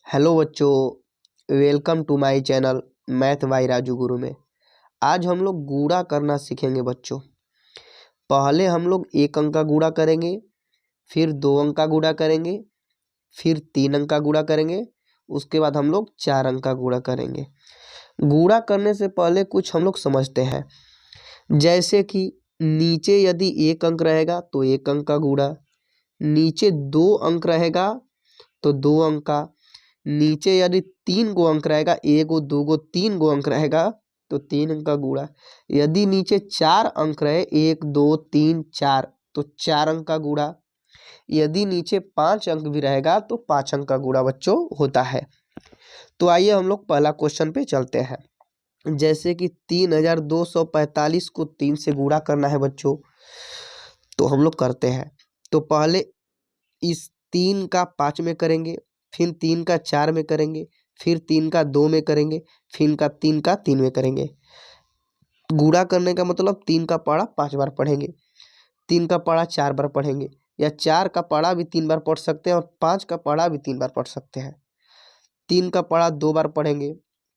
Hello बच्चों, welcome to my channel math by Raju Guru में। आज हम लोग गुणा करना सीखेंगे बच्चों। पहले हम लोग एक अंक का गुणा करेंगे, फिर दो अंक का गुणा करेंगे, फिर तीन अंक का गुणा करेंगे, उसके बाद हम लोग चार अंक का गुणा करेंगे। गुणा करने से पहले कुछ हम लोग समझते हैं, जैसे कि नीचे यदि एक अंक रहेगा तो एक अंक का गुणा, नीचे दो अंक रहेगा तो दो अंक का, नीचे यदि तीन गो अंक रहेगा, एक गो दो गो तीन गो अंक रहेगा तो तीन अंक का गुणा। यदि नीचे चार अंक रहे, एक दो तीन चार, तो चार अंक का गुणा। यदि नीचे पांच अंक भी रहेगा तो पांच अंक का गुणा बच्चों होता है। तो आइए हम लोग पहला क्वेश्चन पे चलते हैं। जैसे कि 3245 को 3 से गुणा करना है बच्चों, तो हम लोग करते हैं। तो पहले इस 3 का 5 में करेंगे, फिर 3 का 4 में करेंगे, फिर 3 का 2 में करेंगे, फिर 3 का 3 में करेंगे। गुणा करने का मतलब 3 का पढ़ा 5 बार पढ़ेंगे, 3 का पढ़ा 4 बार पढ़ेंगे, या 4 का पढ़ा भी 3 बार पढ़ सकते हैं और 5 का पढ़ा भी 3 बार पढ़ सकते हैं। 3 का पढ़ा 2 बार पढ़ेंगे,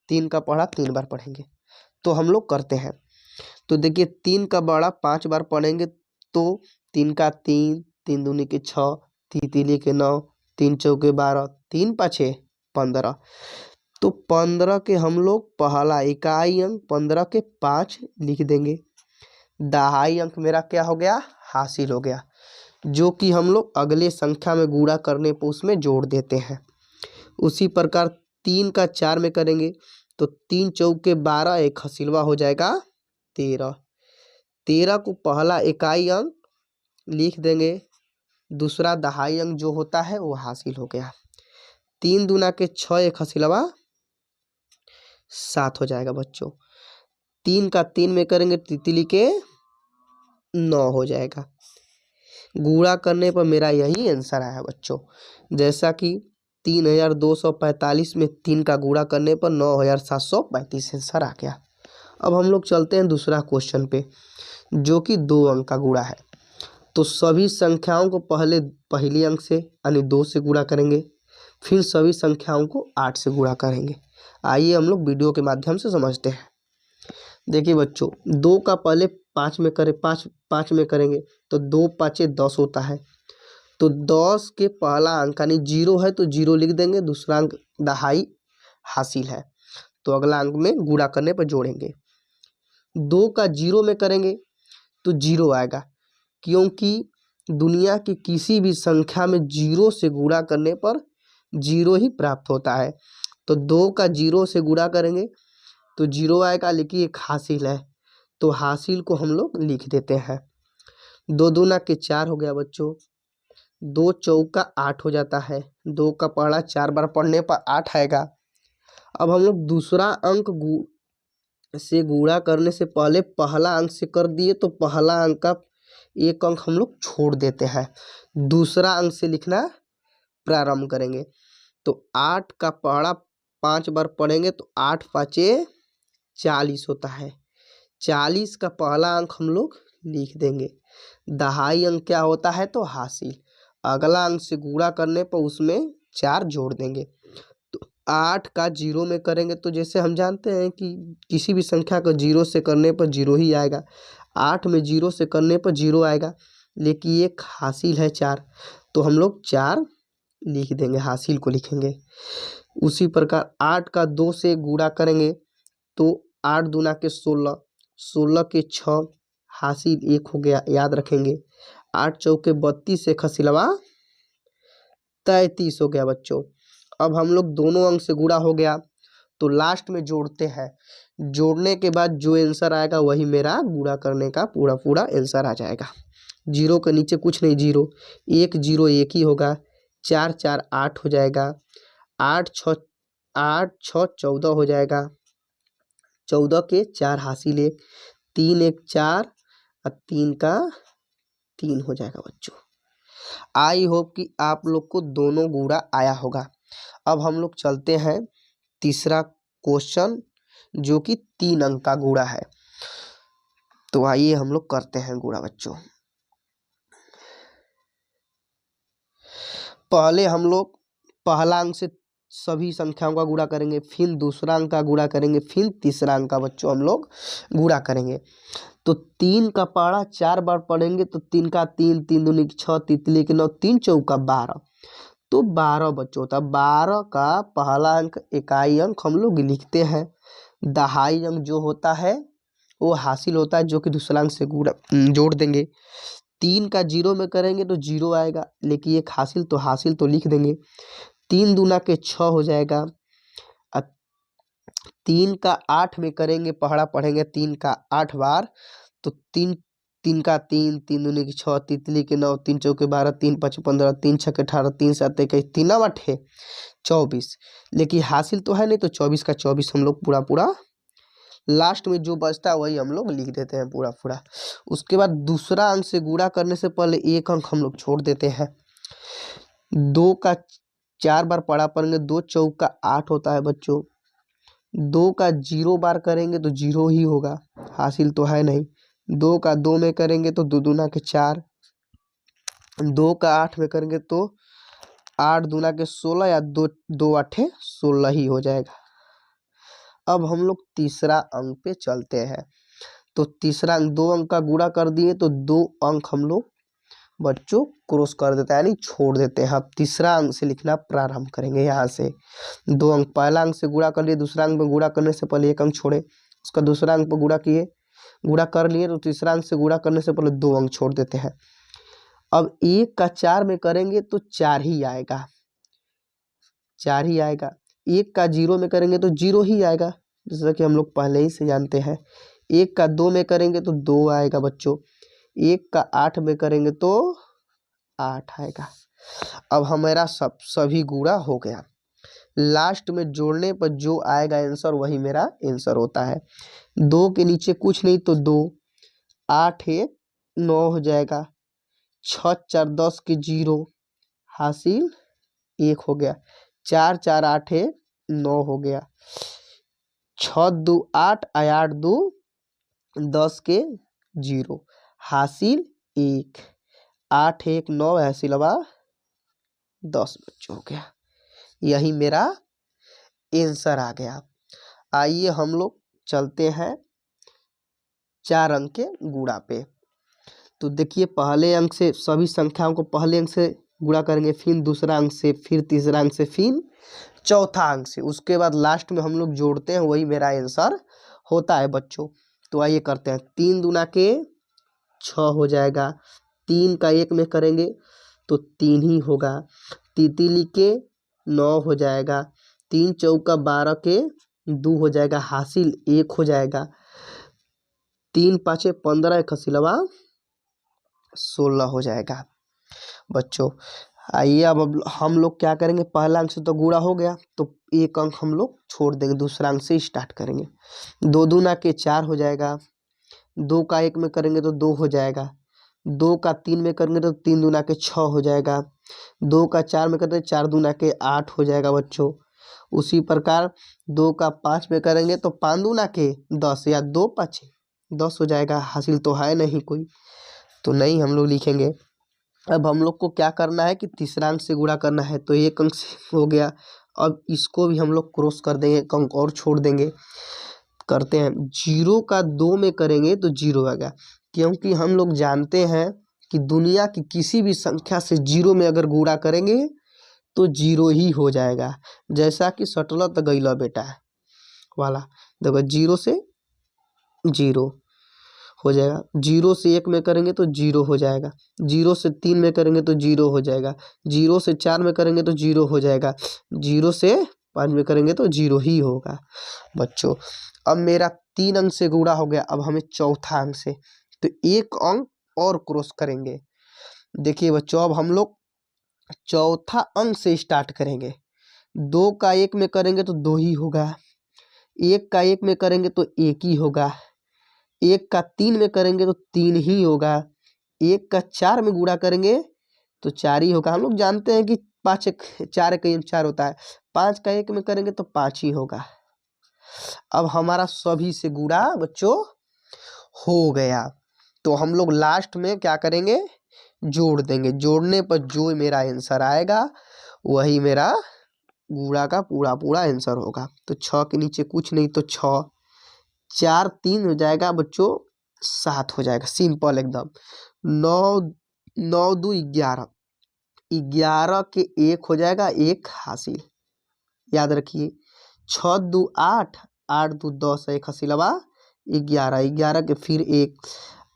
3 का पढ़ा 3 बार पढ़ेंगे। तो हम लोग करते हैं। तो देखिए 3 का बड़ा 5 बार पढ़ेंगे तो 3 का 3, 3 दूनी के 6, 3 तीली के 9, 3 चौके 12, 3 पाँचे 15। तो 15 के हम लोग पहला इकाई अंक 15 के 5 लिख देंगे। दहाई अंक मेरा क्या हो गया, हासिल हो गया, जो कि हम लोग अगले संख्या में गुणा करने पर उसमें जोड़ देते हैं। उसी प्रकार 3 का 4 में करेंगे तो 3 चौके 12, एक हसीलवा हो जाएगा 13। 13 को पहला इकाई अंक लिख देंगे, दूसरा दहाई अंक जो होता है वो हासिल हो गया। 3 दूना के 6, एक हसीलवा 7 हो जाएगा बच्चों। 3 का 3 में करेंगे तितली के 9 हो जाएगा। गुणा करने पर मेरा यही आंसर आया बच्चों। जैसा कि 3245 में 3 का गुणा करने पर 9735 आंसर आ गया। अब हम लोग चलते हैं दूसरा क्वेश्चन पे, जो कि 2 अंक का गुणा है। तो सभी संख्याओं को पहले पहली अंक से यानी 2 से गुणा करेंगे, फिर सभी संख्याओं को 8 से गुणा करेंगे। आइए हम लोग वीडियो के माध्यम से समझते हैं। देखिए बच्चों, 2 का पहले 5 में करें, 5 में करेंगे तो 2 पाँचे 10 होता है। तो 10 के पहला अंक यानी 0 है तो 0 लिख देंगे, दूसरा अंक दहाई हासिल है तो अगला अंक में गुणा करने पर जोड़ेंगे। 2 का 0 में करेंगे तो 0 आएगा, क्योंकि दुनिया की किसी भी संख्या में 0 से गुणा करने पर 0 ही प्राप्त होता है। तो 2 का 0 से गुणा करेंगे तो 0 आएगा, लेकिन एक हासिल है तो हासिल को हम लोग लिख देते हैं। 2 दूना के 4 हो गया बच्चों, 2 चौका 8 हो जाता है। 2 का पढ़ा 4 बार पढ़ने पर 8 आएगा। अब हम लोग दूसरा अंक से गुणा करने से पहले पहला अंक से कर दिए तो पहला अंक का एक अंक हम लोग छोड़ देते हैं, दूसरा अंक से लिखना प्रारंभ करेंगे। तो 8 का पढ़ा 5 बार पढ़ेंगे तो 8 पाँचे 40 होता है। 40 का पहला अंक हम लोग लिख देंगे। दहाई अंक क्या होता है, तो हासिल। अगला अंक से गुणा करने पर उसमें 4 जोड़ देंगे। तो 8 का 0 में करेंगे तो जैसे हम जानते हैं कि किसी भी संख्या को 0 से करने पर 0 ही आएगा। 8 में 0 से करने पर 0 आएगा, लेकिन ये हासिल है 4 तो हम लोग 4 लिख देंगे, हासिल को लिखेंगे। उसी प्रकार 8 का 2 से गुणा करेंगे तो 8 दूना के 16, 16 के 6, हासिल 1 हो गया, याद रखेंगे। 8 चौके 32, एक हसीलवा 33 हो गया बच्चों। अब हम लोग दोनों अंक से गुणा हो गया तो लास्ट में जोड़ते हैं। जोड़ने के बाद जो आंसर आएगा वही मेरा गुणा करने का पूरा पूरा आंसर आ जाएगा। 0 के नीचे कुछ नहीं, 0 1 0 1 ही होगा। 4 4 8 हो जाएगा। 8 6 14 हो जाएगा। 14 के 4 हासिल 1, 3 1 4 और 3 का 3 हो जाएगा बच्चों। आई होप कि आप लोग को दोनों गुणा आया होगा। अब हम लोग चलते हैं तीसरा क्वेश्चन, जो कि 3 अंक का गुणा है। तो आइए हम लोग करते हैं गुणा बच्चों। पहले हम लोग पहला अंक से सभी संख्याओं का गुणा करेंगे, फिर दूसरा अंक का गुणा करेंगे, फिर तीसरा अंक का बच्चों हम लोग गुणा करेंगे। तो 3 का पहाड़ा 4 बार पढ़ेंगे तो 3 का 3, 3 दूनी 6, तितली के 9, 3 चौका 12, तो 12 बच्चों होता है। 12 का पहला अंक इकाई अंक हम लोग लिखते हैं। दहाई अंक जो होता है वो हासिल होता है, जो कि दूसरा अंक से जोड़ देंगे। 3 का 0 में करेंगे तो 0 आएगा, लेकिन एक हासिल तो लिख देंगे। 3 दूना के 6 हो जाएगा। 3 का 8 में करेंगे, पहाड़ा पढ़ेंगे 3 का 8 बार, तो 3 का 3, 3 दूनी की 6, तितली के 9, 3 चौके 12, 3 5 15, 3 छक्के 18, 3 7 21, 3 8 है 24, लेकिन हासिल तो है नहीं, तो 24 का 24 हम लोग पूरा लास्ट में जो बचता है वही हम लोग लिख देते हैं पूरा। उसके बाद दूसरा अंक से गुणा करने से पहले एक अंक हम लोग छोड़ देते हैं। 2 का 4 बार पढ़ा पढ़ेंगे, 2 चौका 8 होता है बच्चों। 2 का 0 बार करेंगे तो 0 ही होगा, हासिल तो है नहीं। 2 का 2 में करेंगे तो 2 दूना के 4। 2 का 8 में करेंगे तो 8 दूना के 16, या 2 8 16 ही हो जाएगा। अब हम लोग तीसरा अंक पे चलते हैं। तो तीसरा अंक 2 अंक का गुणा कर दिए तो 2 अंक हम लोग बच्चों क्रॉस कर देते हैं, यानी छोड़ देते हैं। अब तीसरा अंक से लिखना प्रारंभ करेंगे। यहाँ से 2 अंक पहला अंक से गुणा कर लिए, दूसरा अंक में गुणा करने से पहले एक अंक छोड़े, उसका दूसरा अंक पर गुणा कर लिए, तो तीसरा अंक से गुणा करने से पहले 2 अंक छोड़ देते हैं। अब 1 का 4 में करेंगे तो 4 ही आएगा, 4 ही आएगा। 1 का 0 में करेंगे तो 0 ही आएगा, जैसा कि हम लोग पहले ही से जानते हैं। 1 का 2 में करेंगे तो 2 आएगा बच्चों। 1 का 8 में करेंगे तो 8 आएगा। अब हमारा सभी गुणा हो गया। लास्ट में जोड़ने पर जो आएगा आंसर वही मेरा आंसर होता है। 2 के नीचे कुछ नहीं तो 2, 8 1 9 हो जाएगा। 6 4 10 के 0, हासिल 1 हो गया। 4 4 8 1 9 हो गया। 6 2 8, 8 2 10 के 0, हासिल 1। 8 1 9, हासिल 10 बच्चों हो गया। यही मेरा आंसर आ गया। आइए हम लोग चलते हैं 4 अंक के गुणा पे। तो देखिए, पहले अंक से सभी संख्याओं को पहले अंक से गुणा करेंगे, फिर दूसरा अंक से, फिर तीसरा अंक से, फिर चौथा अंक से, उसके बाद लास्ट में हम लोग जोड़ते हैं, वही मेरा आंसर होता है बच्चों। तो आइए करते हैं। 3 दूना के 6 हो जाएगा। 3 का 1 में करेंगे तो 3 ही होगा। तितली के 9 हो जाएगा। 3 चौका 12 के 2 हो जाएगा, हासिल 1 हो जाएगा। 3 5 15, 1 हसीलवा 16 हो जाएगा बच्चों। आइए अब हम लोग क्या करेंगे, पहला अंक से तो गुणा हो गया, तो एक अंक हम लोग छोड़ देंगे, दूसरा अंक से स्टार्ट करेंगे। 2 दूना के 4 हो जाएगा। 2 का 1 में करेंगे तो 2 हो जाएगा। 2 का 3 में करेंगे तो 3 दूना के 6 हो जाएगा। 2 का 4 में करेंगे 4 दूना के 8 हो जाएगा बच्चों। उसी प्रकार 2 का 5 में करेंगे तो 5 दूना के 10, या 2 5 10 हो जाएगा। हासिल तो है नहीं कोई, तो नहीं हम लोग लिखेंगे। अब हम लोग को क्या करना है कि तीसरा अंक से गुणा करना है, तो एक अंक से हो गया। अब इसको भी हम लोग क्रॉस कर देंगे, एक अंक और छोड़ देंगे। करते हैं। 0 का 2 में करेंगे तो 0 आएगा, क्योंकि हम लोग जानते हैं कि दुनिया की किसी भी संख्या से 0 में अगर गुणा करेंगे तो 0 ही हो जाएगा। जैसा कि सटल तो गैला बेटा वाला, देखो 0 से 0 हो जाएगा। 0 से 1 में करेंगे तो 0 हो जाएगा। 0 से 3 में करेंगे तो 0 हो जाएगा। 0 से 4 में करेंगे तो 0 हो जाएगा। 0 से 5 में करेंगे तो 0 ही होगा बच्चों। अब मेरा 3 अंक से गुणा हो गया, अब हमें चौथा अंक से, तो एक अंक और क्रॉस करेंगे। देखिए बच्चों, अब हम लोग चौथा अंक से स्टार्ट करेंगे। 2 का 1 में करेंगे तो 2 ही होगा। 1 का 1 में करेंगे तो 1 ही होगा। 1 का 3 में करेंगे तो 3 ही होगा। 1 का 4 में गुणा करेंगे तो 4 ही होगा। हम लोग जानते हैं कि 5 4 का 4 होता है। 5 का 1 में करेंगे तो 5 ही होगा। अब हमारा सभी से गुणा बच्चों हो गया, तो हम लोग लास्ट में क्या करेंगे, जोड़ देंगे। जोड़ने पर जो मेरा आंसर आएगा वही मेरा गुणा का पूरा पूरा आंसर होगा। तो 6 के नीचे कुछ नहीं, तो 6, 4 3 हो जाएगा बच्चों, 7 हो जाएगा, सिंपल एकदम। 9 9 2 11, 11 के 1 हो जाएगा, 1 हासिल, याद रखिए। 6 2 8, 8 2 10, 1 हासिलवा 11, 11 के फिर 1,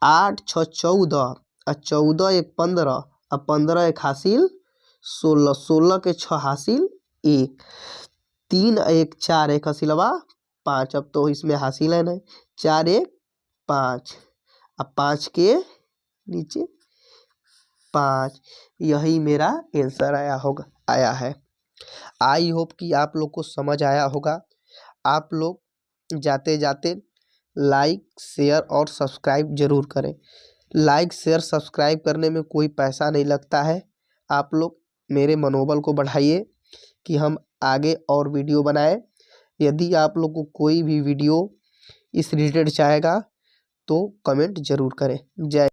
8 6 14, 14 1 15, 15 1 हासिल 16, 16 के 6 हासिल 1, 3 1 4, 1 हासिलवा 5। अब तो इसमें हासिल है ना, 4 1 5, अब 5 के नीचे 5, यही मेरा आंसर आया है। आई होप कि आप लोग को समझ आया होगा। आप लोग जाते जाते लाइक शेयर और सब्सक्राइब जरूर करें। लाइक शेयर सब्सक्राइब करने में कोई पैसा नहीं लगता है। आप लोग मेरे मनोबल को बढ़ाइए कि हम आगे और वीडियो बनाएं। यदि आप लोग को कोई भी वीडियो इस रिलेटेड चाहेगा तो कमेंट जरूर करें। जय